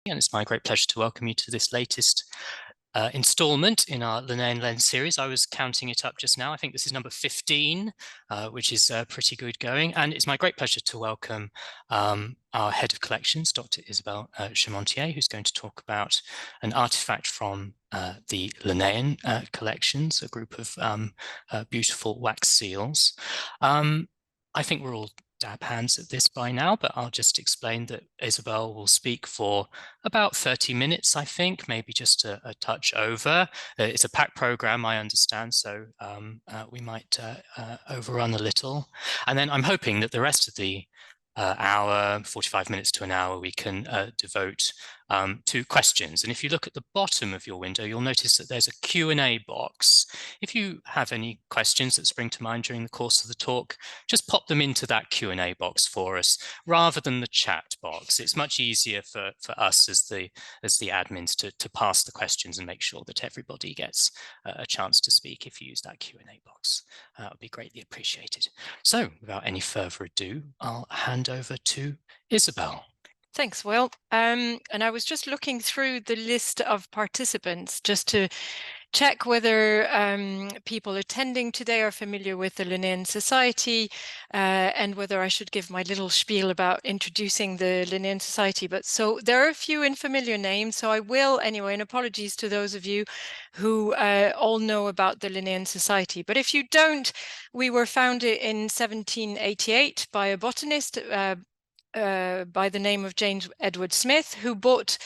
and it's my great pleasure to welcome you to this latest installment in our Linnean Lens series. I was counting it up just now. I think this is number 15, which is pretty good going. And it's my great pleasure to welcome our head of collections, Dr. Isabelle Chamontier, who's going to talk about an artifact from the Linnean collections, a group of beautiful wax seals. I think we're all dab hands at this by now, but I'll just explain that Isabelle will speak for about 30 minutes, I think, maybe just a touch over. It's a packed program, I understand, so we might overrun a little. And then I'm hoping that the rest of the hour, 45 minutes to an hour, we can devote to questions. And if you look at the bottom of your window, you'll notice that there's a Q&A box. If you have any questions that spring to mind during the course of the talk, just pop them into that Q&A box for us, rather than the chat box. It's much easier for us as the admins to pass the questions and make sure that everybody gets a chance to speak if you use that Q&A box. That would be greatly appreciated. So without any further ado, I'll hand over to Isabelle. Thanks, Will. And I was just looking through the list of participants just to check whether people attending today are familiar with the Linnean Society and whether I should give my little spiel about introducing the Linnean Society. But so there are a few unfamiliar names, so I will anyway, and apologies to those of you who all know about the Linnean Society. But if you don't, we were founded in 1788 by a botanist by the name of James Edward Smith, who founded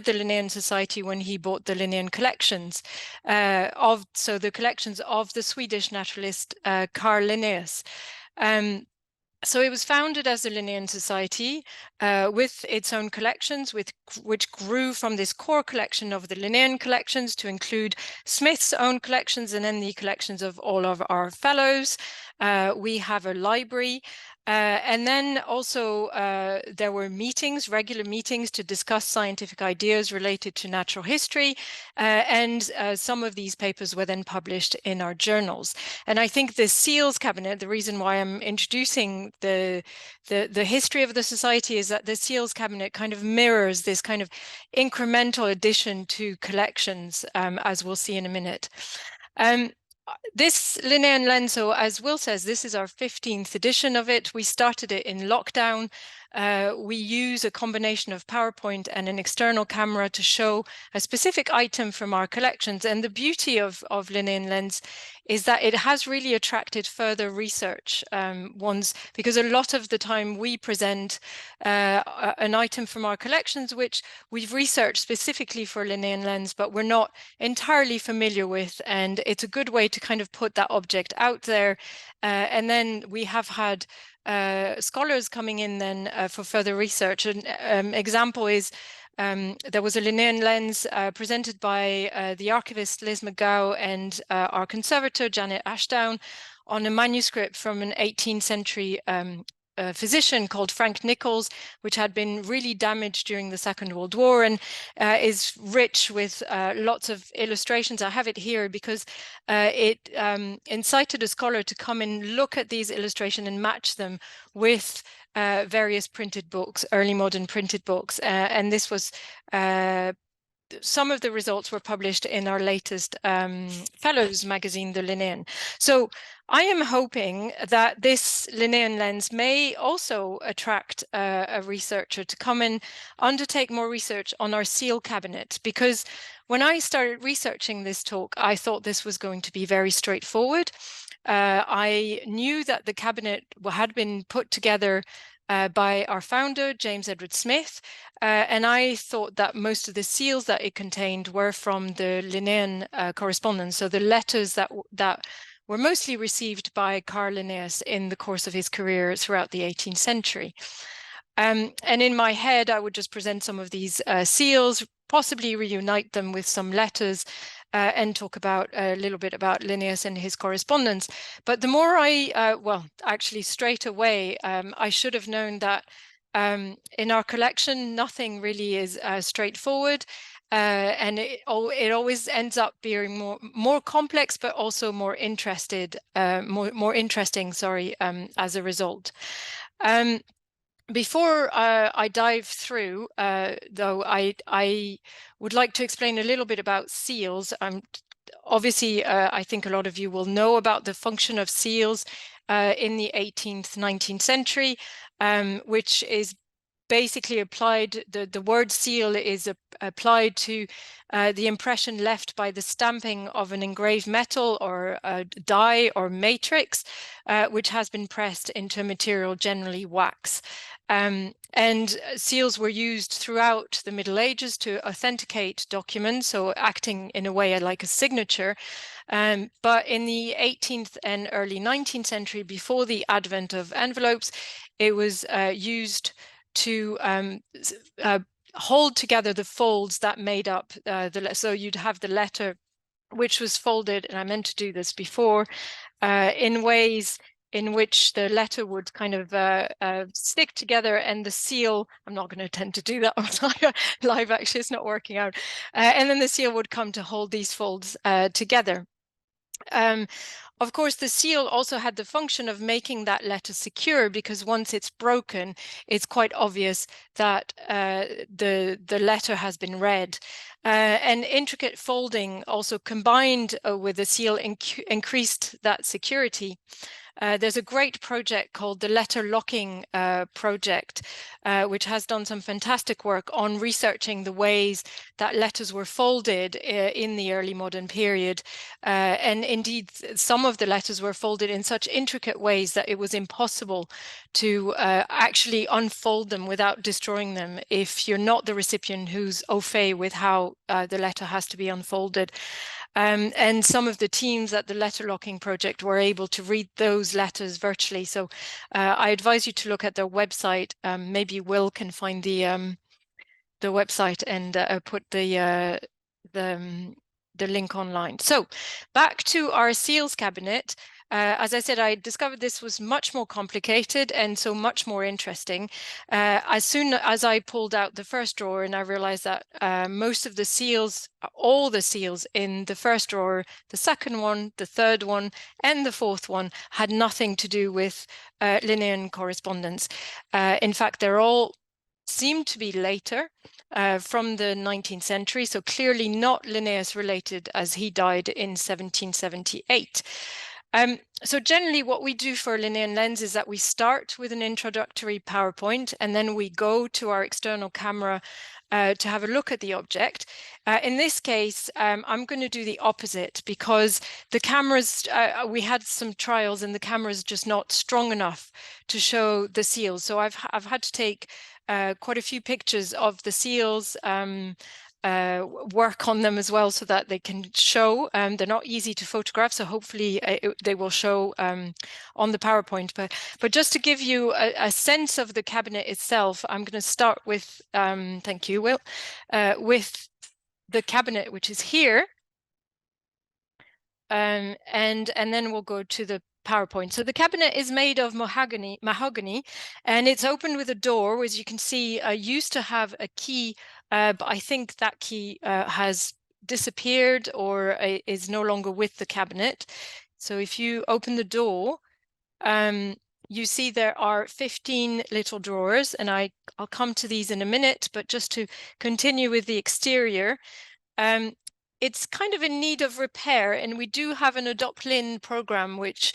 the Linnean Society when he bought the Linnean collections the collections of the Swedish naturalist Carl Linnaeus. So it was founded as a Linnean Society with its own collections, which grew from this core collection of the Linnean collections to include Smith's own collections and then the collections of all of our fellows. We have a library. And then also there were regular meetings to discuss scientific ideas related to natural history. And some of these papers were then published in our journals. And I think the seals cabinet, the reason why I'm introducing the history of the society is that the seals cabinet kind of mirrors this kind of incremental addition to collections, as we'll see in a minute. This Linnean Lens, so as Will says, this is our 15th edition of it. We started it in lockdown. We use a combination of PowerPoint and an external camera to show a specific item from our collections. And the beauty of Linnean Lens is that it has really attracted further research because a lot of the time we present an item from our collections which we've researched specifically for Linnean Lens, but we're not entirely familiar with, and it's a good way to kind of put that object out there. And then we have had scholars coming in then for further research. An example is there was a Linnean Lens presented by the archivist Liz McGow and our conservator Janet Ashdown on a manuscript from an 18th century physician called Frank Nichols, which had been really damaged during the Second World War and is rich with lots of illustrations. I have it here because it incited a scholar to come and look at these illustrations and match them with various printed books, early modern printed books. And this was some of the results were published in our latest Fellows magazine, the Linnean. So I am hoping that this Linnean Lens may also attract a researcher to come and undertake more research on our seal cabinet, because when I started researching this talk, I thought this was going to be very straightforward. I knew that the cabinet had been put together by our founder, James Edward Smith, and I thought that most of the seals that it contained were from the Linnean Correspondence, so the letters that were mostly received by Carl Linnaeus in the course of his career throughout the 18th century. And in my head, I would just present some of these seals, possibly reunite them with some letters, and talk about a little bit about Linnaeus and his correspondence. But the more actually straight away, I should have known that in our collection, nothing really is straightforward. And it always ends up being more complex, but also more interesting, as a result. Before I dive through, though, I would like to explain a little bit about seals. Obviously, I think a lot of you will know about the function of seals in the 18th, 19th century, which is basically applied, the word seal is applied to the impression left by the stamping of an engraved metal or a die or matrix, which has been pressed into a material, generally wax. And seals were used throughout the Middle Ages to authenticate documents, so acting in a way like a signature. But in the 18th and early 19th century, before the advent of envelopes, it was used to hold together the folds that made up so you'd have the letter, which was folded, and I meant to do this before, in ways in which the letter would kind of stick together, and the seal, I'm not going to attempt to do that on live, actually it's not working out, and then the seal would come to hold these folds together. Of course, the seal also had the function of making that letter secure, because once it's broken, it's quite obvious that the letter has been read. And intricate folding also combined with the seal increased that security. There's a great project called the Letter Locking Project, which has done some fantastic work on researching the ways that letters were folded in the early modern period. And indeed, some of the letters were folded in such intricate ways that it was impossible to actually unfold them without destroying them if you're not the recipient who's au fait with how the letter has to be unfolded. And some of the teams at the Letter Locking Project were able to read those letters virtually. So I advise you to look at their website. Maybe Will can find the website and put the link online. So back to our seals cabinet. As I said, I discovered this was much more complicated and so much more interesting. As soon as I pulled out the first drawer, and I realized that most of the seals, all the seals in the first drawer, the second one, the third one, and the fourth one had nothing to do with Linnean correspondence. In fact, they're all seem to be later, from the 19th century, so clearly not Linnaeus related, as he died in 1778. So generally what we do for Linnean Lens is that we start with an introductory PowerPoint, and then we go to our external camera to have a look at the object. In this case, I'm going to do the opposite, because the cameras, we had some trials and the camera is just not strong enough to show the seals. So I've had to take quite a few pictures of the seals, work on them as well so that they can show. They're not easy to photograph, so hopefully they will show on the PowerPoint. But just to give you a sense of the cabinet itself, I'm going to start with, thank you, Will, with the cabinet, which is here. And then we'll go to the PowerPoint. So the cabinet is made of mahogany, and it's opened with a door. As you can see, I used to have a key, but I think that key has disappeared or is no longer with the cabinet. So if you open the door, you see there are 15 little drawers, and I'll come to these in a minute, but just to continue with the exterior, it's kind of in need of repair, and we do have an Adopt Lin program which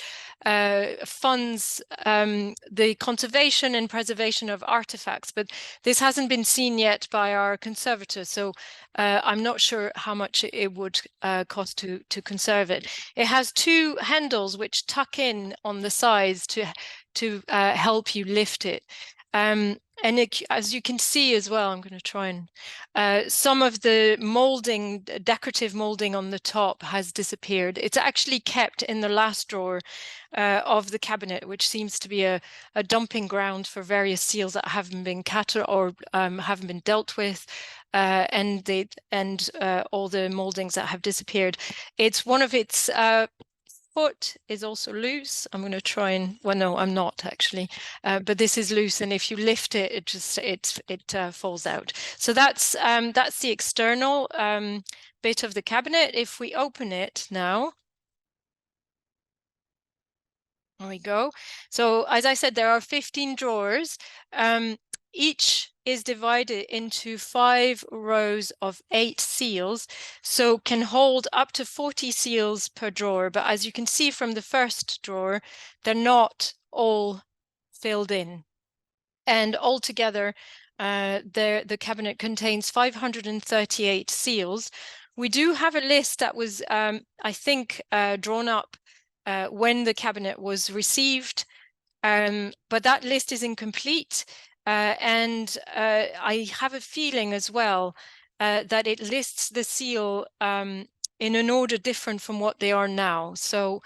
funds the conservation and preservation of artifacts, but this hasn't been seen yet by our conservator, so I'm not sure how much it would cost to conserve it. It has two handles which tuck in on the sides to help you lift it. And as you can see as well, I'm going to try and some of the molding, decorative molding on the top has disappeared. It's actually kept in the last drawer of the cabinet, which seems to be a dumping ground for various seals that haven't been or haven't been dealt with, and all the moldings that have disappeared. It's one of its foot is also loose. I'm going to try and, well, no, I'm not actually, but this is loose, and if you lift it, it falls out. So that's the external bit of the cabinet. If we open it now, There we go. So as I said, there are 15 drawers. Each is divided into 5 rows of 8 seals, so can hold up to 40 seals per drawer. But as you can see from the first drawer, they're not all filled in. And altogether, the cabinet contains 538 seals. We do have a list that was, I think, drawn up when the cabinet was received, but that list is incomplete. And I have a feeling as well that it lists the seal in an order different from what they are now. So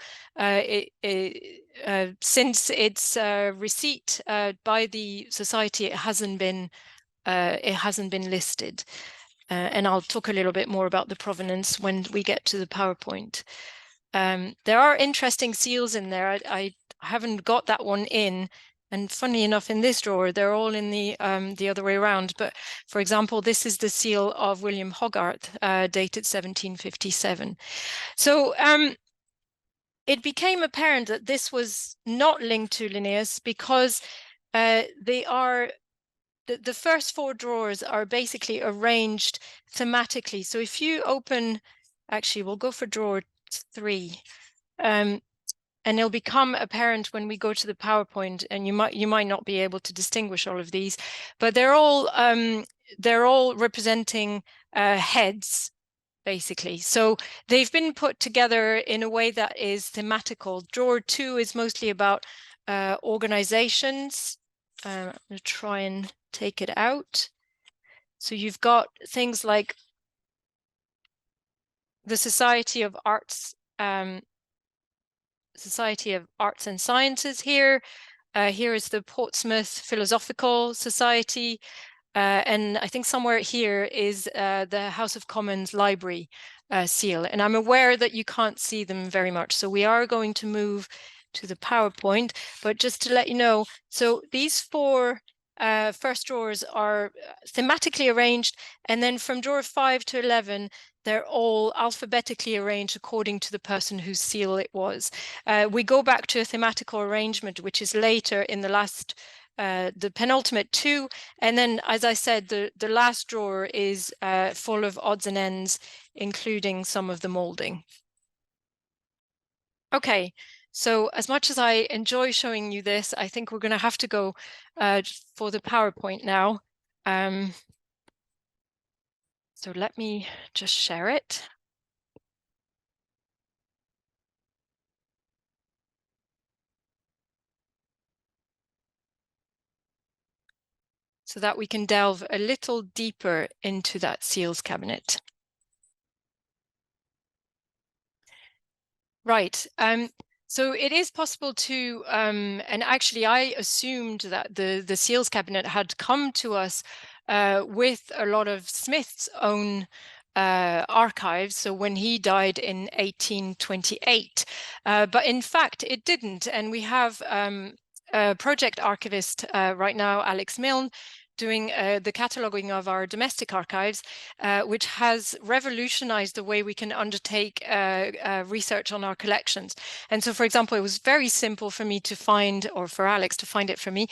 since its receipt by the society, it hasn't been listed. And I'll talk a little bit more about the provenance when we get to the PowerPoint. There are interesting seals in there. I haven't got that one in, and funny enough, in this drawer, they're all in the other way around. But for example, this is the seal of William Hogarth, dated 1757. So it became apparent that this was not linked to Linnaeus because they are the first 4 drawers are basically arranged thematically. So if you open, actually, we'll go for drawer 3. And it'll become apparent when we go to the PowerPoint, and you might not be able to distinguish all of these, but they're all representing heads, basically. So they've been put together in a way that is thematical. Drawer 2 is mostly about organizations. I'm going to try and take it out. So you've got things like the Society of Arts and Sciences here. Here is the Portsmouth Philosophical Society. And I think somewhere here is the House of Commons Library seal. And I'm aware that you can't see them very much. So we are going to move to the PowerPoint. But just to let you know, so these 4 first drawers are thematically arranged. And then from drawer 5 to 11, they're all alphabetically arranged according to the person whose seal it was. We go back to a thematical arrangement, which is later in the last, the penultimate 2. And then, as I said, the last drawer is full of odds and ends, including some of the molding. Okay, so as much as I enjoy showing you this, I think we're going to have to go for the PowerPoint now. So let me just share it. So that we can delve a little deeper into that seals cabinet. Right. So it is possible to, and actually I assumed that the seals cabinet had come to us with a lot of Smith's own archives. So when he died in 1828, but in fact it didn't. And we have a project archivist right now, Alex Milne, doing the cataloging of our domestic archives, which has revolutionized the way we can undertake research on our collections. And so, for example, it was very simple for me to find, or for Alex to find it for me,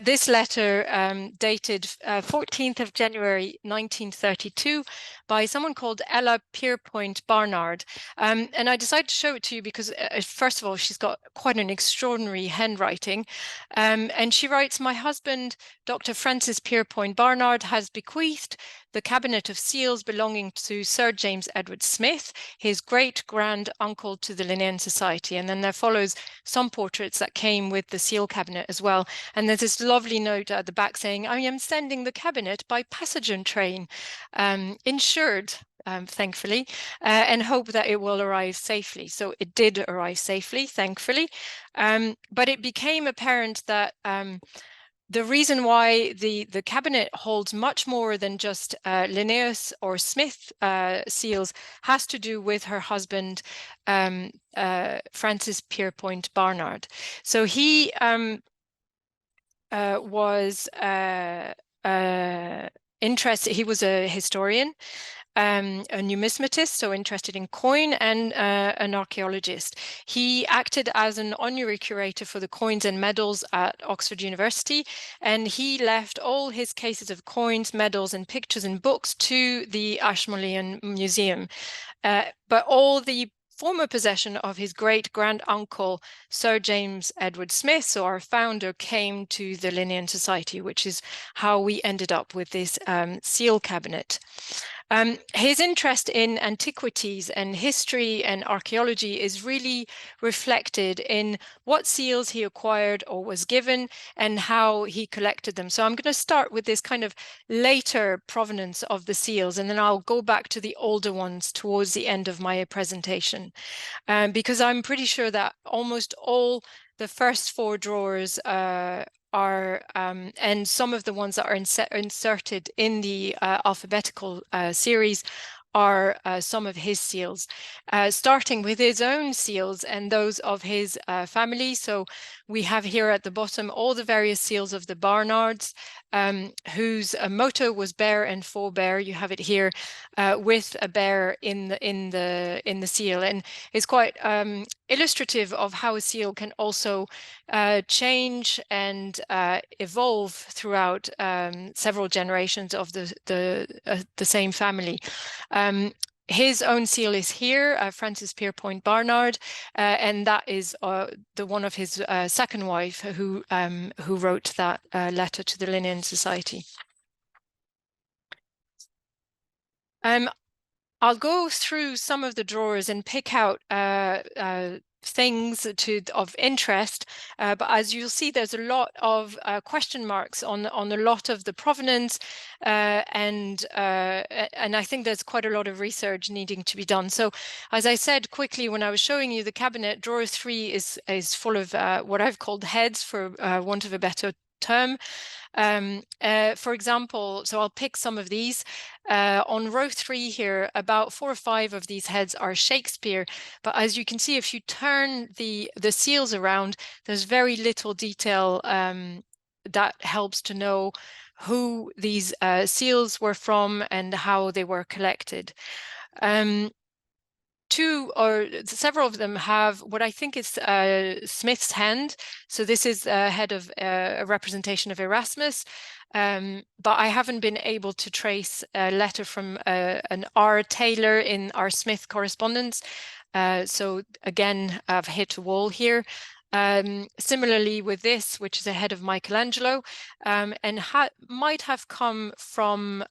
this letter dated 14th of January 1932 by someone called Ella Pierpoint Barnard. And I decided to show it to you because, first of all, she's got quite an extraordinary handwriting. And she writes, "My husband, Dr. Francis Pierpoint Barnard, has bequeathed the cabinet of seals belonging to Sir James Edward Smith, his great-grand uncle to the Linnean Society." And then there follows some portraits that came with the seal cabinet as well. And there's this lovely note at the back saying, "I am sending the cabinet by passenger train, insured, thankfully, and hope that it will arrive safely." So it did arrive safely, thankfully. But it became apparent that the reason why the cabinet holds much more than just Linnaeus or Smith seals has to do with her husband, Francis Pierpoint Barnard. So he was interested, he was a historian, a numismatist, so interested in coin, and an archaeologist. He acted as an honorary curator for the coins and medals at Oxford University, and he left all his cases of coins, medals, and pictures and books to the Ashmolean Museum. But all the former possession of his great-grand-uncle, Sir James Edward Smith, so our founder, came to the Linnean Society, which is how we ended up with this seal cabinet. His interest in antiquities and history and archaeology is really reflected in what seals he acquired or was given and how he collected them. So I'm going to start with this kind of later provenance of the seals, and then I'll go back to the older ones towards the end of my presentation, because I'm pretty sure that almost all the first four drawers are, and some of the ones that are inserted in the alphabetical series are some of his seals, starting with his own seals and those of his family. So we have here at the bottom all the various seals of the Barnards, whose motto was bear and forbear. You have it here with a bear in the seal, and it's quite illustrative of how a seal can also change and evolve throughout several generations of the same family. His own seal is here, Francis Pierpoint Barnard, and that is the one of his second wife who wrote that letter to the Linnean Society. I'll go through some of the drawers and pick out things of interest, but as you'll see, there's a lot of question marks on a lot of the provenance, and I think there's quite a lot of research needing to be done. So, as I said quickly when I was showing you the cabinet, drawer 3 is full of what I've called heads, for want of a better term. For example, so I'll pick some of these. On row 3 here, about 4 or 5 of these heads are Shakespeare, but as you can see, if you turn the seals around, there's very little detail that helps to know who these seals were from and how they were collected. Two or several of them have what I think is Smith's hand. So this is a head of a representation of Erasmus, but I haven't been able to trace a letter from an R. Taylor in our Smith Correspondence. So again, I've hit a wall here. Similarly with this, which is a head of Michelangelo, and might have come from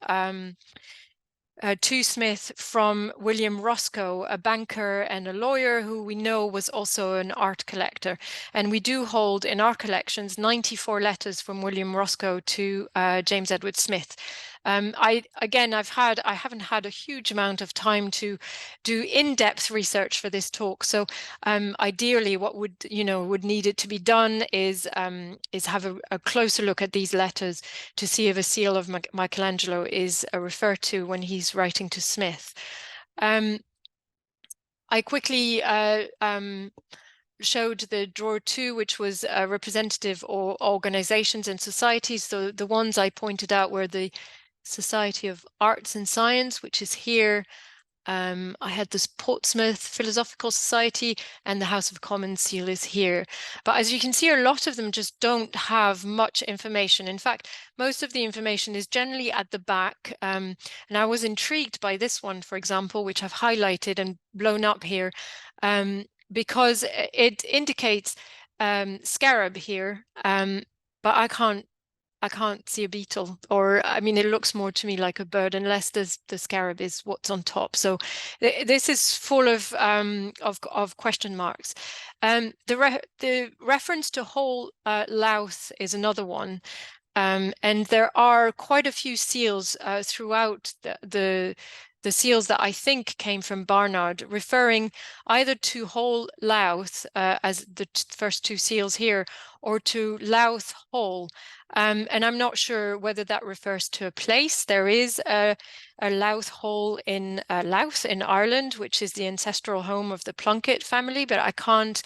to Smith from William Roscoe, a banker and a lawyer who we know was also an art collector. And we do hold in our collections 94 letters from William Roscoe to James Edward Smith. I haven't had a huge amount of time to do in-depth research for this talk. So ideally, what would need it to be done is have a closer look at these letters to see if a seal of Michelangelo is referred to when he's writing to Smith. I quickly showed the drawer 2, which was representative or organizations and societies. So the ones I pointed out were the Society of Arts and Science, which is here. I had this Portsmouth Philosophical Society, and the House of Commons seal is here. But as you can see, a lot of them just don't have much information. In fact, most of the information is generally at the back. And I was intrigued by this one, for example, which I've highlighted and blown up here, because it indicates scarab here, but I can't see a beetle, or I mean, it looks more to me like a bird, unless the scarab is what's on top. So this is full of question marks. The reference to whole Louth is another one, and there are quite a few seals throughout the seals that I think came from Barnard, referring either to whole Louth as the first 2 seals here, or to Louth Hall. And I'm not sure whether that refers to a place. There is a Louth Hall in Louth in Ireland, which is the ancestral home of the Plunkett family, but I can't.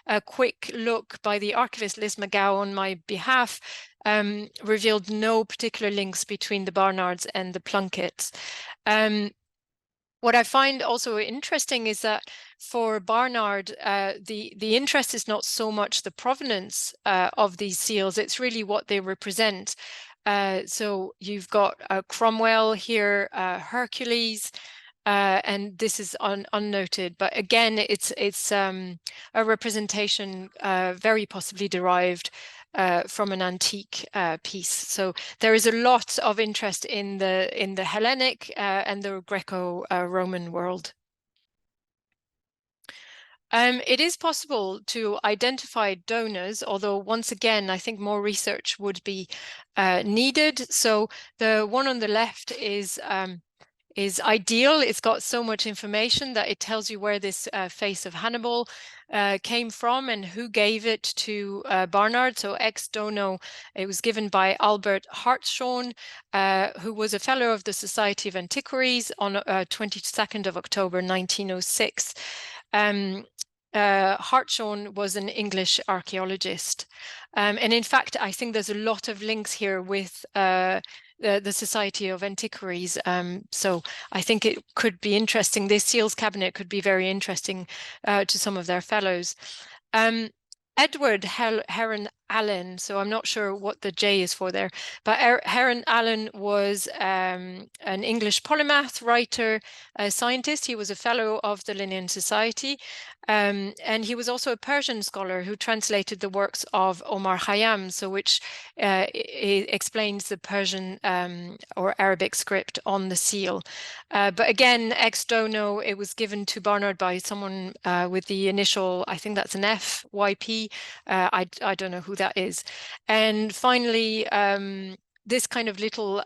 A quick look by the archivist Liz McGow on my behalf revealed no particular links between the Barnards and the Plunketts. What I find also interesting is that for Barnard, the interest is not so much the provenance of these seals, it's really what they represent. So you've got Cromwell here, Hercules, and this is unnoted, but again, it's a representation very possibly derived from an antique piece. So there is a lot of interest in the Hellenic and the Greco-Roman world. It is possible to identify donors, although once again, I think more research would be needed. So the one on the left is ideal. It's got so much information that it tells you where this face of Hannibal came from and who gave it to Barnard. So ex dono, it was given by Albert Hartshorne, who was a fellow of the Society of Antiquaries on 22nd of October 1906. Hartshorne was an English archaeologist. And in fact, I think there's a lot of links here with the Society of Antiquaries. So I think it could be interesting. This seals cabinet could be very interesting to some of their fellows. Edward Heron Allen, so I'm not sure what the J is for there, but Heron Allen was an English polymath, writer, scientist. He was a fellow of the Linnean Society, and he was also a Persian scholar who translated the works of Omar Khayyam, so which explains the Persian or Arabic script on the seal. But again, ex dono, it was given to Barnard by someone with the initial, I think that's an F, YP. I don't know who that is. And finally, this kind of little,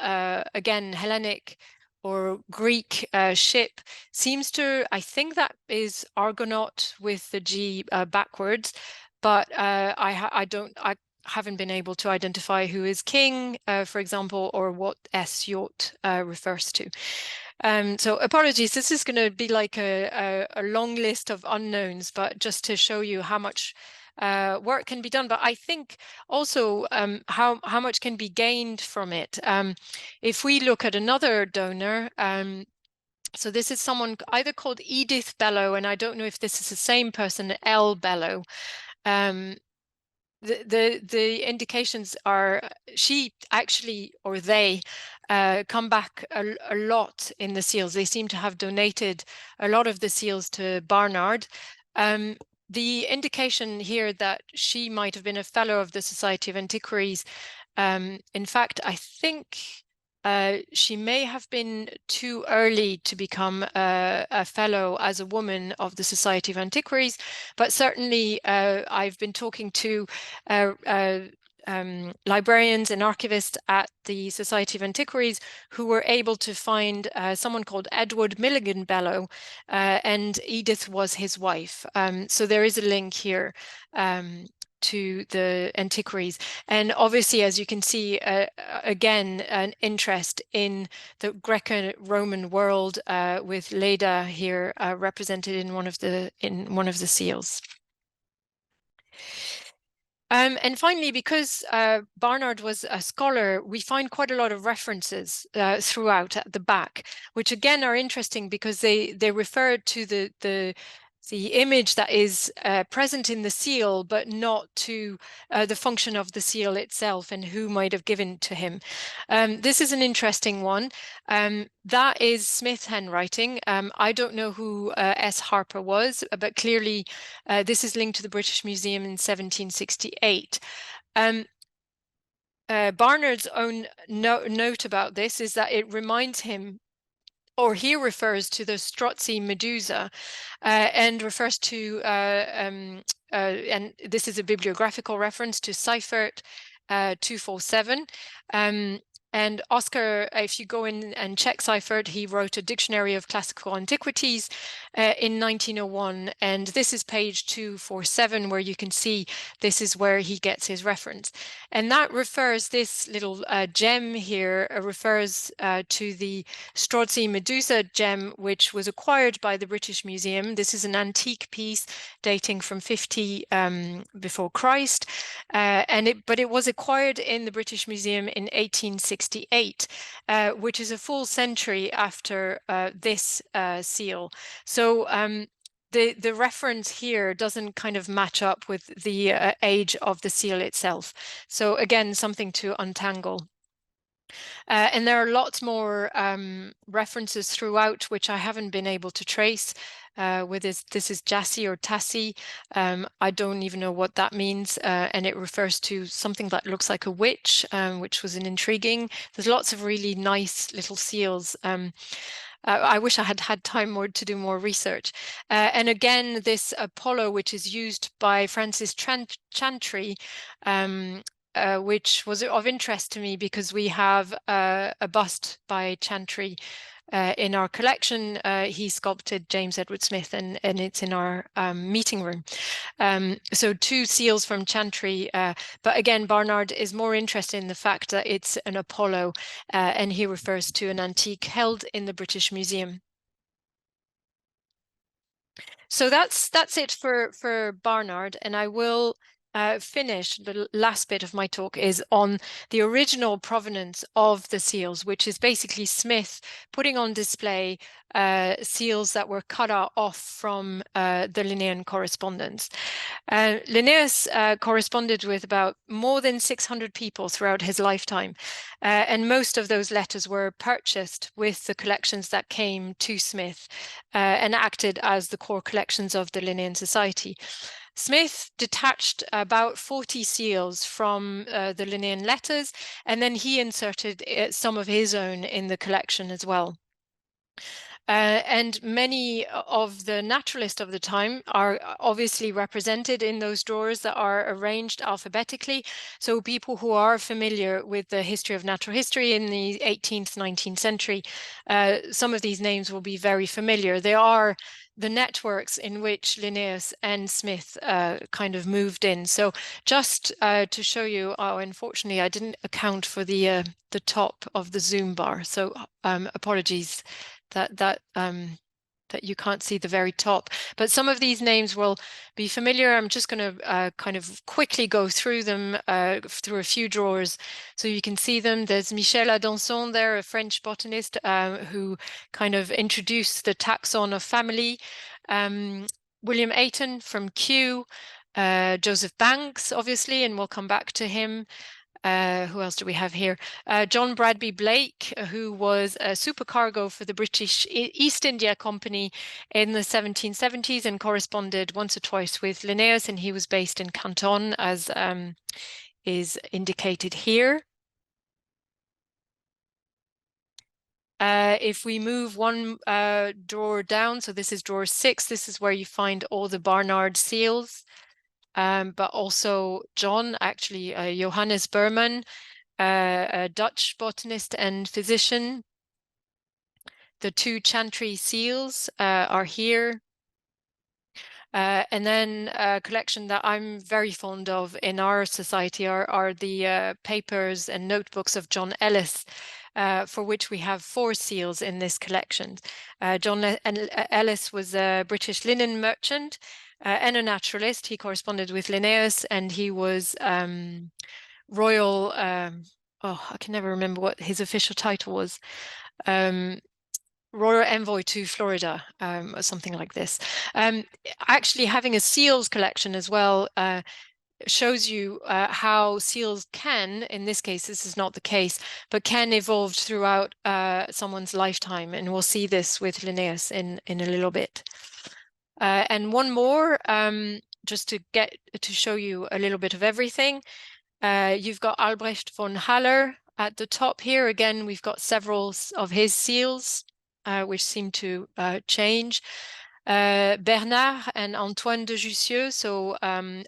again, Hellenic or Greek ship seems to, I think that is Argonaut with the G backwards, but I haven't been able to identify who is king, for example, or what S yacht refers to. So apologies, this is going to be like a long list of unknowns, but just to show you how much work can be done, but I think also how much can be gained from it. If we look at another donor, so this is someone either called Edith Bellow, and I don't know if this is the same person, L. Bellow. The indications are she actually, or they, come back a lot in the seals. They seem to have donated a lot of the seals to Barnard. The indication here that she might have been a fellow of the Society of Antiquaries, in fact, I think she may have been too early to become a fellow as a woman of the Society of Antiquaries, but certainly I've been talking to librarians and archivists at the Society of Antiquaries who were able to find someone called Edward Milligan Bellow, and Edith was his wife. So there is a link here to the antiquaries. And obviously, as you can see, again, an interest in the Greco-Roman world with Leda here represented in one of the seals. And finally, because Barnard was a scholar, we find quite a lot of references throughout at the back, which again are interesting because they refer to the image that is present in the seal, but not to the function of the seal itself and who might have given to him. This is an interesting one. That is Smith handwriting. I don't know who S. Harper was, but clearly this is linked to the British Museum in 1768. Barnard's own note about this is that it reminds him, or he refers to the Strozzi Medusa and refers to, and this is a bibliographical reference to Seifert 247. And Oscar, if you go in and check Seifert, he wrote a Dictionary of Classical Antiquities in 1901. And this is page 247, where you can see this is where he gets his reference. And that refers, this little gem here refers to the Strozzi Medusa gem, which was acquired by the British Museum. This is an antique piece dating from 50 before Christ. But it was acquired in the British Museum in 1860. 1768, which is a full century after this seal. So the reference here doesn't kind of match up with the age of the seal itself. So again, something to untangle. And there are lots more references throughout, which I haven't been able to trace. With this is Jassy or Tassi. I don't even know what that means. And it refers to something that looks like a witch, which was an intriguing. There's lots of really nice little seals. I wish I had had time to do more research. And again, this Apollo, which is used by Francis Chantrey, which was of interest to me because we have a bust by Chantrey in our collection. He sculpted James Edward Smith, and it's in our meeting room. So 2 seals from Chantrey, but again, Barnard is more interested in the fact that it's an Apollo, and he refers to an antique held in the British Museum. So that's it for Barnard, and I will finish. The last bit of my talk is on the original provenance of the seals, which is basically Smith putting on display seals that were cut off from the Linnean Correspondence. Linnaeus corresponded with about more than 600 people throughout his lifetime, and most of those letters were purchased with the collections that came to Smith and acted as the core collections of the Linnean Society. Smith detached about 40 seals from the Linnean letters, and then he inserted some of his own in the collection as well. And many of the naturalists of the time are obviously represented in those drawers that are arranged alphabetically. So people who are familiar with the history of natural history in the 18th, 19th century, some of these names will be very familiar. They are the networks in which Linnaeus and Smith kind of moved in. So just to show you, unfortunately, I didn't account for the top of the Zoom bar. So apologies that you can't see the very top, but some of these names will be familiar. I'm just going to kind of quickly go through them through a few drawers so you can see them. There's Michel Adanson there, a French botanist who kind of introduced the taxon of family. William Ayton from Kew, Joseph Banks, obviously, and we'll come back to him. Who else do we have here? John Bradby Blake, who was a supercargo for the British East India Company in the 1770s and corresponded once or twice with Linnaeus, and he was based in Canton, as is indicated here. If we move one drawer down, so this is drawer 6, this is where you find all the Barnard seals. But also John, actually, Johannes Berman, a Dutch botanist and physician. The 2 Chantrey seals are here. And then a collection that I'm very fond of in our society are the papers and notebooks of John Ellis, for which we have 4 seals in this collection. John Ellis was a British linen merchant and a naturalist. He corresponded with Linnaeus, and he was royal, I can never remember what his official title was, royal envoy to Florida, or something like this. Actually, having a seals collection as well shows you how seals can, in this case, this is not the case, but can evolve throughout someone's lifetime. And we'll see this with Linnaeus in a little bit. And one more, just to show you a little bit of everything. You've got Albrecht von Haller at the top here. Again, we've got several of his seals, which seem to change. Bernard and Antoine de Jussieu, so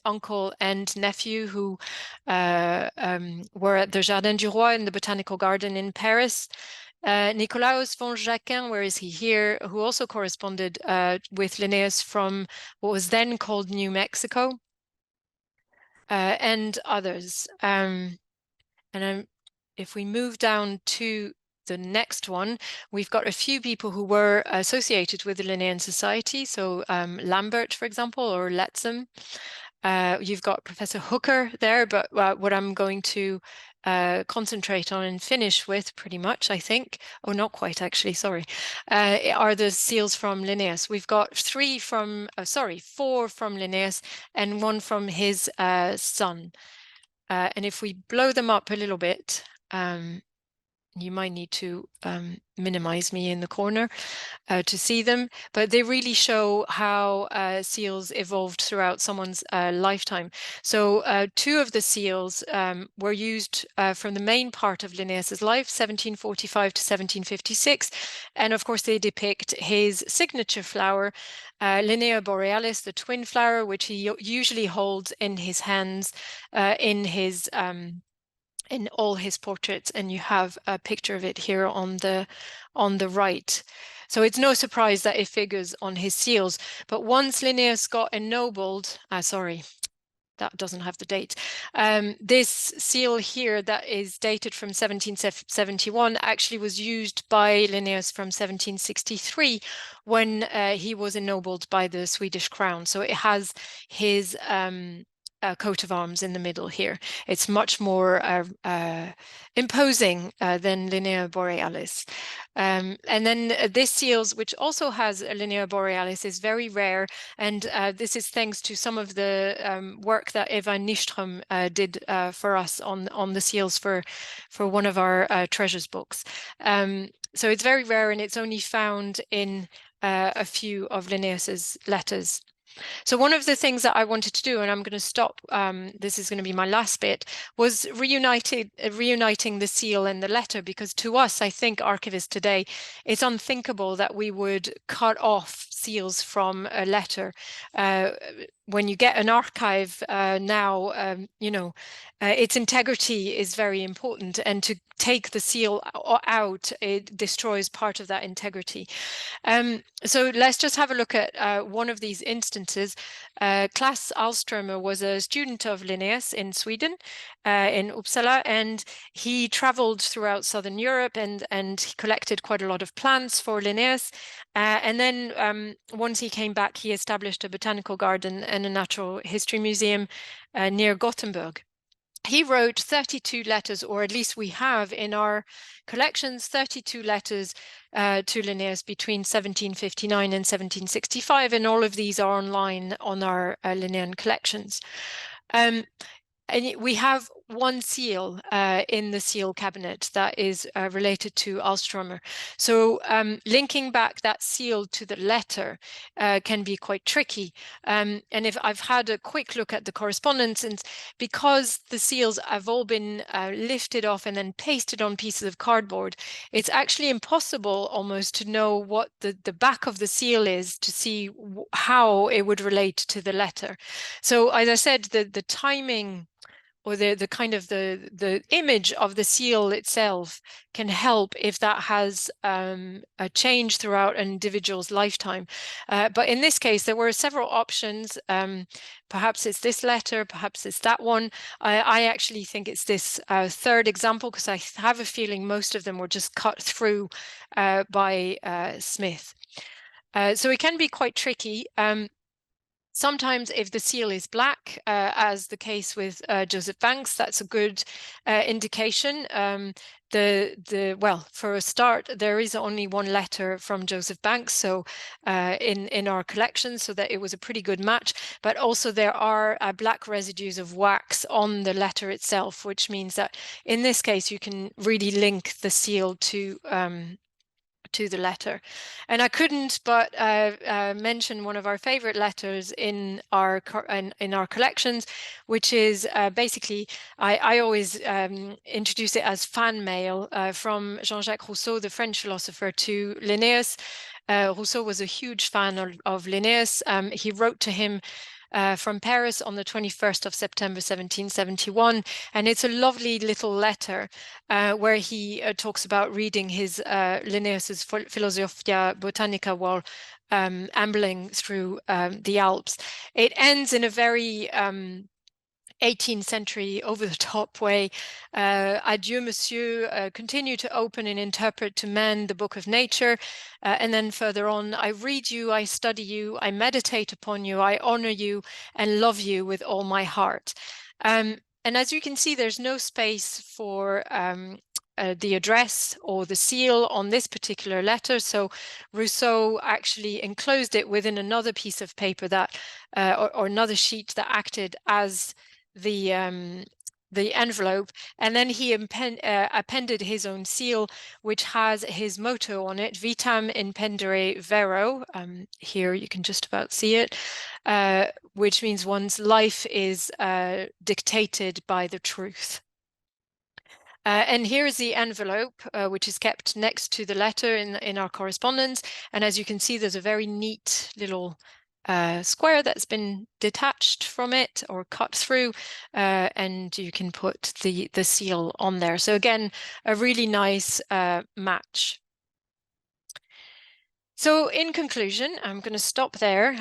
uncle and nephew, who were at the Jardin du Roi in the Botanical Garden in Paris. Nicolaus von Jacquin, where is he here, who also corresponded with Linnaeus from what was then called New Mexico, and others. If we move down to the next one, we've got a few people who were associated with the Linnean Society. So Lambert, for example, or Letzham. You've got Professor Hooker there, but what I'm going to concentrate on and finish with pretty much, I think, oh, not quite actually, sorry, are the seals from Linnaeus. We've got four from Linnaeus and one from his son. And if we blow them up a little bit, you might need to minimize me in the corner to see them, but they really show how seals evolved throughout someone's lifetime. So two of the seals were used from the main part of Linnaeus's life, 1745 to 1756, and of course they depict his signature flower, Linnea borealis, the twin flower, which he usually holds in his hands in all his portraits, and you have a picture of it here on the right. So it's no surprise that it figures on his seals. But once Linnaeus got ennobled, sorry, that doesn't have the date. This seal here that is dated from 1771 actually was used by Linnaeus from 1763 when he was ennobled by the Swedish crown. So it has his coat of arms in the middle here. It's much more imposing than Linnea borealis. And then this seals, which also has a Linnea borealis, is very rare. And this is thanks to some of the work that Eva Nyström did for us on the seals for one of our treasures books. So it's very rare, and it's only found in a few of Linnaeus's letters. So one of the things that I wanted to do, and I'm going to stop, this is going to be my last bit, was reuniting the seal and the letter, because to us, I think archivists today, it's unthinkable that we would cut off seals from a letter. When you get an archive now, its integrity is very important, and to take the seal out, it destroys part of that integrity. So let's just have a look at one of these instances. Klas Alströmer was a student of Linnaeus in Sweden, in Uppsala, and he traveled throughout Southern Europe and he collected quite a lot of plants for Linnaeus. And then once he came back, he established a botanical garden and a natural history museum near Gothenburg. He wrote 32 letters, or at least we have in our collections 32 letters to Linnaeus between 1759 and 1765, and all of these are online on our Linnean collections. And we have one seal in the seal cabinet that is related to Alströmer. So linking back that seal to the letter can be quite tricky. And if I've had a quick look at the correspondence, and because the seals have all been lifted off and then pasted on pieces of cardboard, it's actually impossible almost to know what the back of the seal is to see how it would relate to the letter. So as I said, the timing or the kind of the image of the seal itself can help if that has a change throughout an individual's lifetime. But in this case, there were several options. Perhaps it's this letter, perhaps it's that one. I actually think it's this third example, because I have a feeling most of them were just cut through by Smith. So it can be quite tricky. Sometimes if the seal is black, as the case with Joseph Banks, that's a good indication. Well, for a start, there is only one letter from Joseph Banks, so in our collection, so that it was a pretty good match. But also there are black residues of wax on the letter itself, which means that in this case you can really link the seal to the letter. And I couldn't but mention one of our favorite letters in our collections, which is basically, I always introduce it as fan mail from Jean-Jacques Rousseau, the French philosopher, to Linnaeus. Rousseau was a huge fan of Linnaeus. He wrote to him from Paris on the 21st of September 1771, and it's a lovely little letter where he talks about reading his Linnaeus's Philosophia Botanica while ambling through the Alps. It ends in a very 18th century over-the-top way. Adieu, monsieur, continue to open and interpret to men the book of nature. And then further on, I read you, I study you, I meditate upon you, I honor you and love you with all my heart. And as you can see, there's no space for the address or the seal on this particular letter. So Rousseau actually enclosed it within another piece of paper that, or another sheet that acted as the envelope, and then he appended his own seal, which has his motto on it: Vitam impendere vero. Here you can just about see it, which means one's life is dictated by the truth. And here is the envelope, which is kept next to the letter in our correspondence. And as you can see, there's a very neat little square that's been detached from it or cut through, and you can put the seal on there. So again, a really nice match. So in conclusion, I'm going to stop there.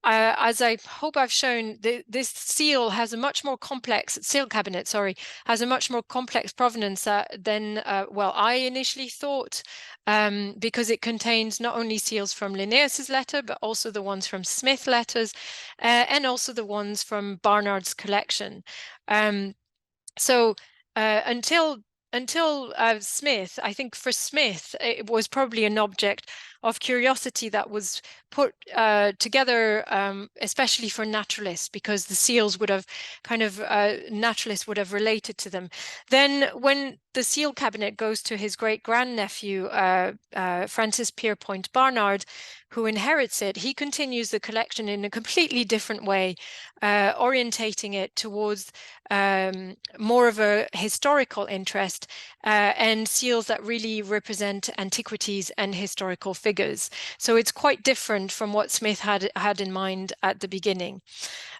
As I hope I've shown, this seal has a much more complex, seal cabinet, sorry, has a much more complex provenance than, well, I initially thought, because it contains not only seals from Linnaeus's letter, but also the ones from Smith letters, and also the ones from Barnard's collection. So until Smith, I think for Smith, it was probably an object of curiosity that was put together, especially for naturalists, because the seals would have kind of, naturalists would have related to them. Then when the seal cabinet goes to his great-grandnephew, Francis Pierpont Barnard, who inherits it, he continues the collection in a completely different way, orientating it towards more of a historical interest, and seals that really represent antiquities and historical figures. So it's quite different from what Smith had in mind at the beginning.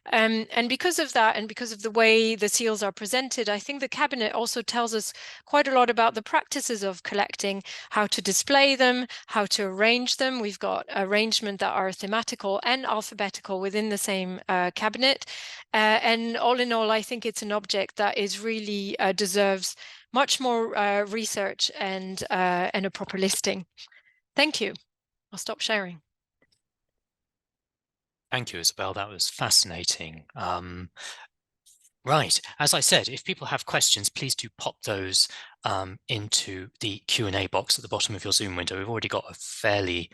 And because of that, and because of the way the seals are presented, I think the cabinet also tells us quite a lot about the practices of collecting, how to display them, how to arrange them. We've got arrangement that are thematical and alphabetical within the same cabinet. And all in all, I think it's an object that is really deserves much more research and a proper listing. Thank you. I'll stop sharing. Thank you, Isabel. That was fascinating. Right. As I said, if people have questions, please do pop those into the Q&A box at the bottom of your Zoom window. We've already got a fairly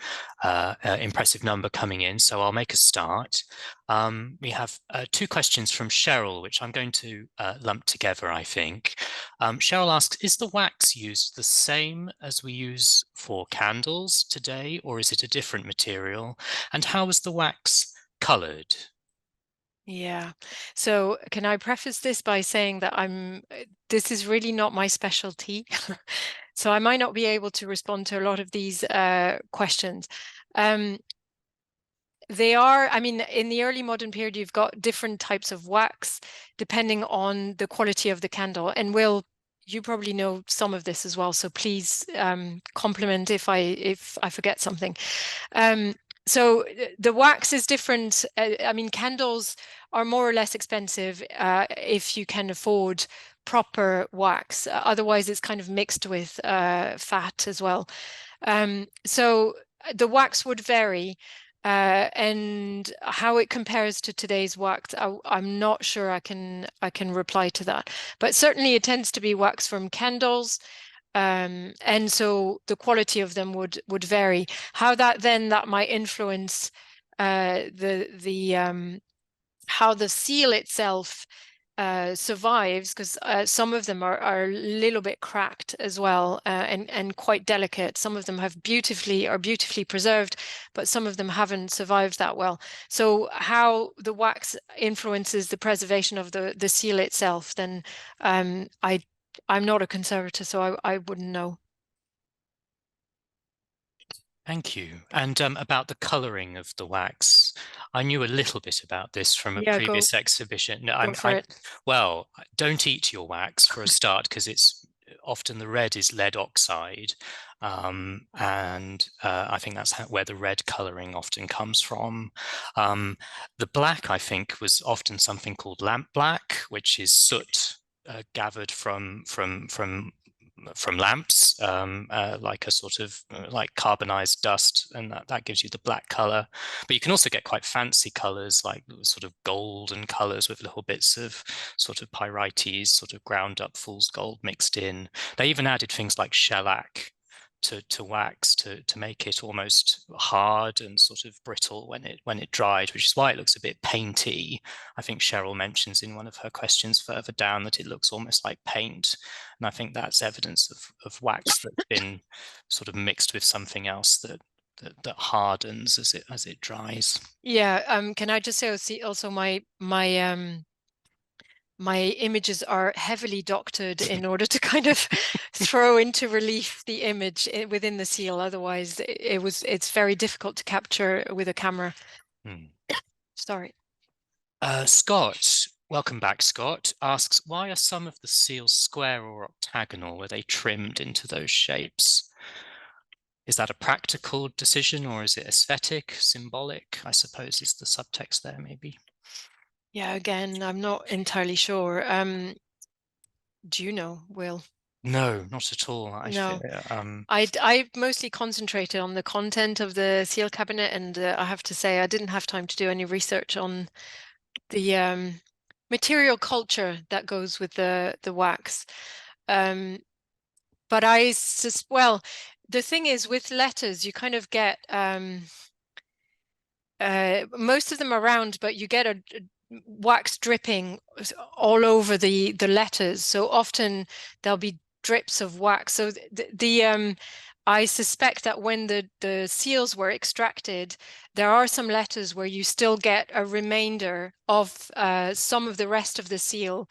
impressive number coming in, so I'll make a start. We have two questions from Cheryl, which I'm going to lump together, I think. Cheryl asks, is the wax used the same as we use for candles today, or is it a different material? And how is the wax colored? Yeah. So can I preface this by saying that this is really not my specialty. So I might not be able to respond to a lot of these questions. They are, I mean, in the early modern period, you've got different types of wax depending on the quality of the candle. And you probably know some of this as well. So please compliment if I forget something. So the wax is different. I mean, candles are more or less expensive if you can afford proper wax. Otherwise, it's kind of mixed with fat as well. So the wax would vary. And how it compares to today's wax, I'm not sure I can reply to that. But certainly it tends to be wax from candles. And so the quality of them would vary. How that might influence how the seal itself survives, because some of them are a little bit cracked as well, and quite delicate. Some of them are beautifully preserved, but some of them haven't survived that well. So how the wax influences the preservation of the seal itself, then I'm not a conservator, so I wouldn't know. Thank you. And about the colouring of the wax, I knew a little bit about this from a previous exhibition. No, go for it. well, don't eat your wax for a start, because it's often the red is lead oxide. And I think that's where the red colouring often comes from. The black, I think, was often something called lamp black, which is soot gathered from lamps, like a sort of like carbonized dust, and that gives you the black color. But you can also get quite fancy colors, like sort of golden colors with little bits of sort of pyrites, sort of ground up fool's gold mixed in. They even added things like shellac to wax to make it almost hard and sort of brittle when it dried, which is why it looks a bit painty. I think Cheryl mentions in one of her questions further down that it looks almost like paint, and I think that's evidence of wax that's been sort of mixed with something else that hardens as it dries. Yeah. Can I just say also my images are heavily doctored in order to kind of throw into relief the image within the seal. Otherwise, it's very difficult to capture with a camera. Sorry. Scott, welcome back, Scott, asks, why are some of the seals square or octagonal? Were they trimmed into those shapes? Is that a practical decision, or is it aesthetic, symbolic, I suppose is the subtext there, maybe? Yeah, again, I'm not entirely sure. Do you know, Will? No, not at all. No. I mostly concentrated on the content of the seal cabinet, and I have to say I didn't have time to do any research on the material culture that goes with the wax. But well, the thing is with letters, you kind of get most of them around, but you get a wax dripping all over the letters. So often there'll be drips of wax. So I suspect that when the seals were extracted, there are some letters where you still get a remainder of some of the rest of the seal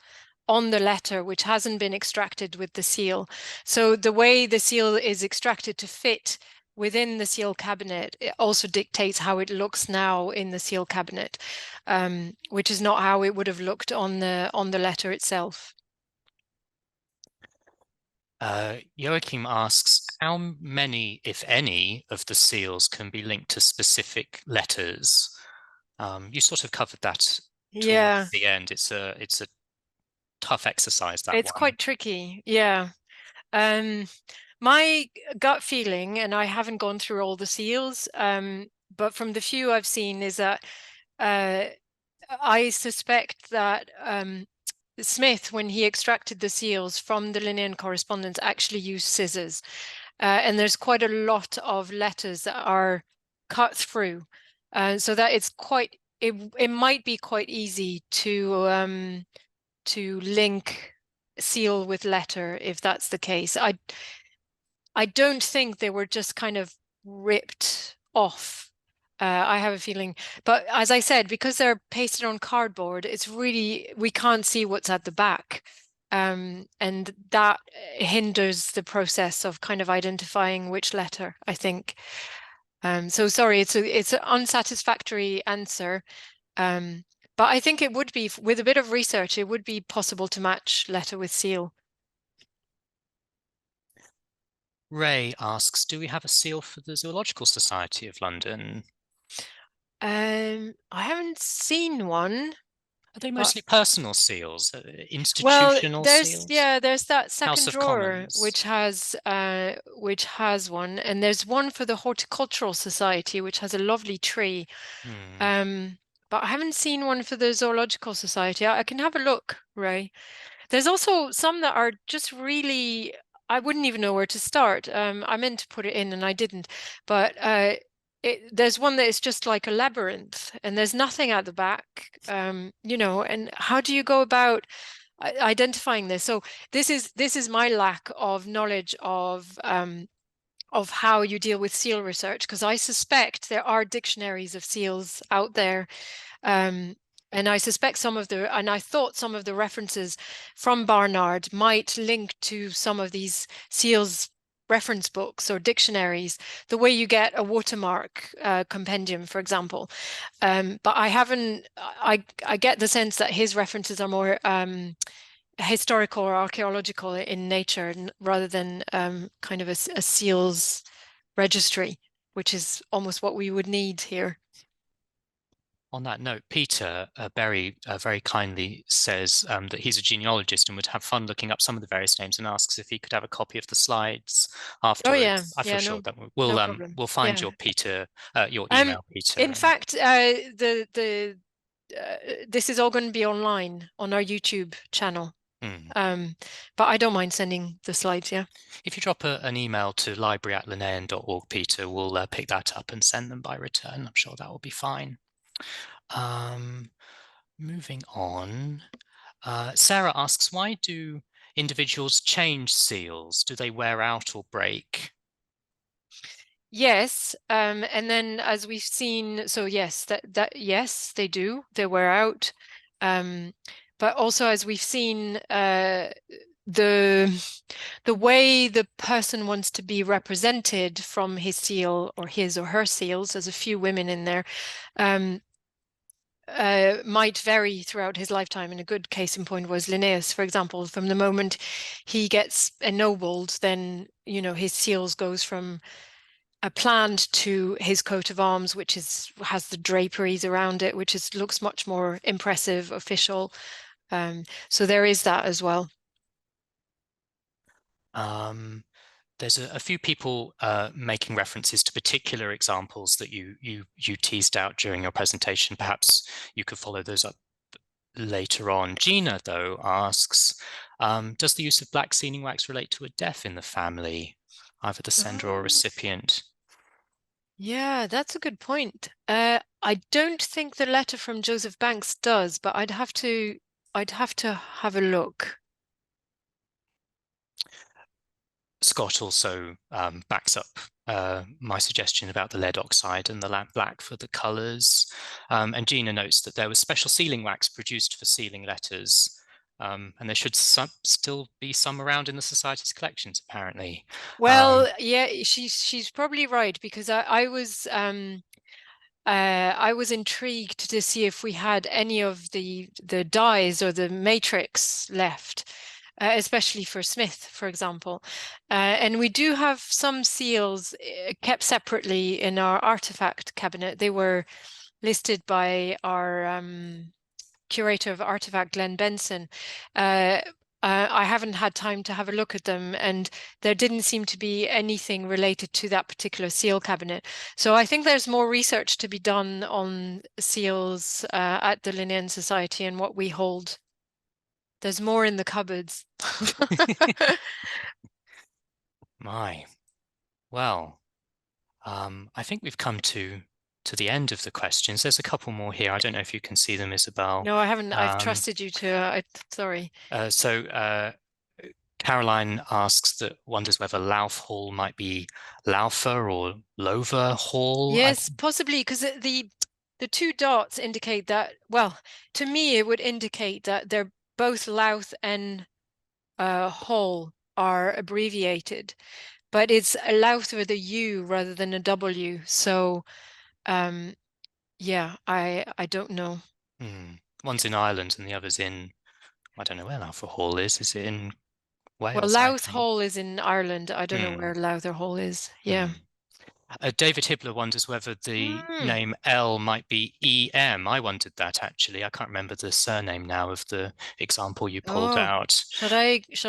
on the letter, which hasn't been extracted with the seal. So the way the seal is extracted to fit within the seal cabinet, it also dictates how it looks now in the seal cabinet, which is not how it would have looked on the letter itself. Joachim asks, how many, if any, of the seals can be linked to specific letters? You sort of covered that towards the end. It's a tough exercise, that it's one. Quite tricky. Yeah. My gut feeling, and I haven't gone through all the seals, but from the few I've seen, is that I suspect that Smith, when he extracted the seals from the Linnean Correspondence, actually used scissors. And there's quite a lot of letters that are cut through. So that it might be quite easy to link seal with letter if that's the case. I don't think they were just kind of ripped off. I have a feeling, but as I said, because they're pasted on cardboard, we can't see what's at the back. And that hinders the process of kind of identifying which letter, I think. So sorry, it's an unsatisfactory answer. But I think it would be, with a bit of research, it would be possible to match letter with seal. Ray asks, do we have a seal for the Zoological Society of London? I haven't seen one. Are they mostly personal seals, institutional seals? There's that second House of drawer Commons. which has one, and there's one for the Horticultural Society which has a lovely tree. But I haven't seen one for the Zoological Society. I can have a look, Ray. There's also some that are just really, I wouldn't even know where to start. I meant to put it in and I didn't, but there's one that is just like a labyrinth and there's nothing at the back, and how do you go about identifying this? So this is my lack of knowledge of how you deal with seal research, because I suspect there are dictionaries of seals out there. And I suspect I thought some of the references from Barnard might link to some of these seals reference books or dictionaries, the way you get a watermark compendium, for example. But I get the sense that his references are more historical or archaeological in nature, rather than kind of a seals registry, which is almost what we would need here. On that note, Peter Berry very kindly says that he's a genealogist and would have fun looking up some of the various names, and asks if he could have a copy of the slides Oh yeah, afterwards. I feel yeah, sure no, that no problem. we'll find Yeah. your email, Peter. In fact, this is all going to be online on our YouTube channel. But I don't mind sending the slides, yeah. If you drop an email to library@linnean.org, Peter, we'll pick that up and send them by return. I'm sure that will be fine. Moving on, Sarah asks, why do individuals change seals? Do they wear out or break? Yes, and then as we've seen, so yes, that yes, they do. They wear out. But also as we've seen, the way the person wants to be represented from his seal or his or her seals, there's a few women in there, might vary throughout his lifetime. And a good case in point was Linnaeus, for example. From the moment he gets ennobled, then, you know, his seals goes from a planned to his coat of arms, which has the draperies around it, which looks much more impressive, official. So there is that as well. There's a few people making references to particular examples that you teased out during your presentation. Perhaps you could follow those up later on. Gina, though, asks, does the use of black sealing wax relate to a death in the family, either the sender or recipient? Yeah, that's a good point. I don't think the letter from Joseph Banks does, but I'd have to have a look. Scott also backs up my suggestion about the lead oxide and the lamp black for the colours. And Gina notes that there was special sealing wax produced for sealing letters, and there should still be some around in the Society's collections, apparently. Well, yeah, she's probably right, because I was intrigued to see if we had any of the dyes or the matrix left, especially for Smith, for example. And we do have some seals kept separately in our artifact cabinet. They were listed by our curator of artifact, Glenn Benson. I haven't had time to have a look at them, and there didn't seem to be anything related to that particular seal cabinet. So I think there's more research to be done on seals at the Linnean Society and what we hold. There's more in the cupboards. My, well, I think we've come to the end of the questions. There's a couple more here. I don't know if you can see them, Isabel. No, I haven't. I've trusted you to. Sorry. So Caroline asks that wonders whether Lauf Hall might be Laufer or Lover Hall. Yes, possibly, because the two dots indicate that, well, to me, it would indicate that they're both Louth and Hall are abbreviated, but it's a Louth with a U rather than a W. So, yeah, I don't know. One's in Ireland and the other's in, I don't know where Laufer Hall is. Is it in Well, Wales, I Louth think? Hall is in Ireland. I don't know where Lowther Hall is. Yeah. David Hibbler wonders whether the name L might be EM. I wondered that, actually. I can't remember the surname now of the example you pulled out. Should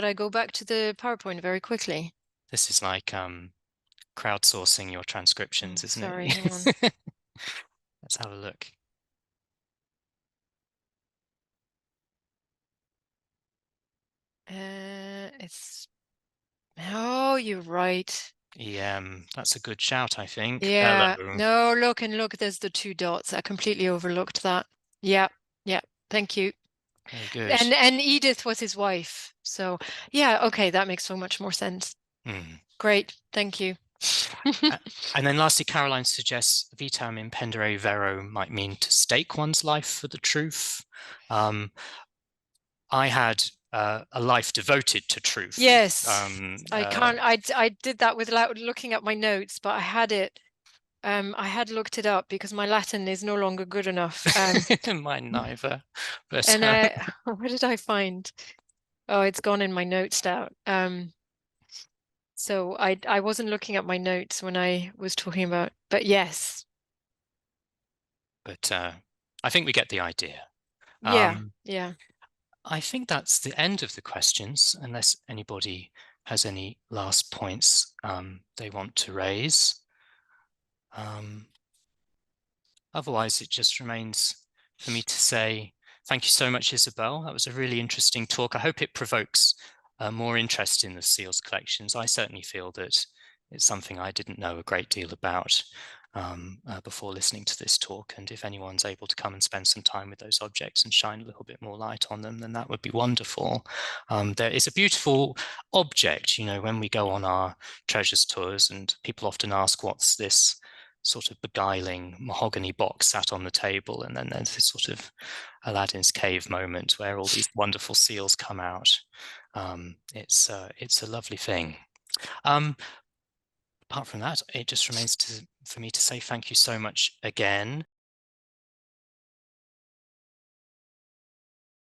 I go back to the PowerPoint very quickly? This is like crowdsourcing your transcriptions, isn't sorry, it? hang on. Let's have a look. Oh, you're right. EM, that's a good shout, I think. Yeah. Hello. No, look, there's the two dots. I completely overlooked that. Yeah, yeah. Thank you. Very good. And Edith was his wife. So yeah, okay, that makes so much more sense. Great, thank you. And then lastly, Caroline suggests vitam impendere vero might mean to stake one's life for the truth. I had a life devoted to truth. Yes, I did that without looking at my notes, but I had looked it up because my Latin is no longer good enough. Mine neither. But and what did I find? Oh, it's gone in my notes now. So I wasn't looking at my notes when I was talking about, but yes. But I think we get the idea. Yeah, yeah. I think that's the end of the questions, unless anybody has any last points they want to raise. Otherwise, it just remains for me to say thank you so much, Isabel. That was a really interesting talk. I hope it provokes more interest in the seals collections. I certainly feel that it's something I didn't know a great deal about before listening to this talk. And if anyone's able to come and spend some time with those objects and shine a little bit more light on them, then that would be wonderful. There is a beautiful object, you know, when we go on our treasures tours, and people often ask, what's this sort of beguiling mahogany box sat on the table, and then there's this sort of Aladdin's cave moment where all these wonderful seals come out. It's a lovely thing. Apart from that, it just remains for me to say thank you so much again.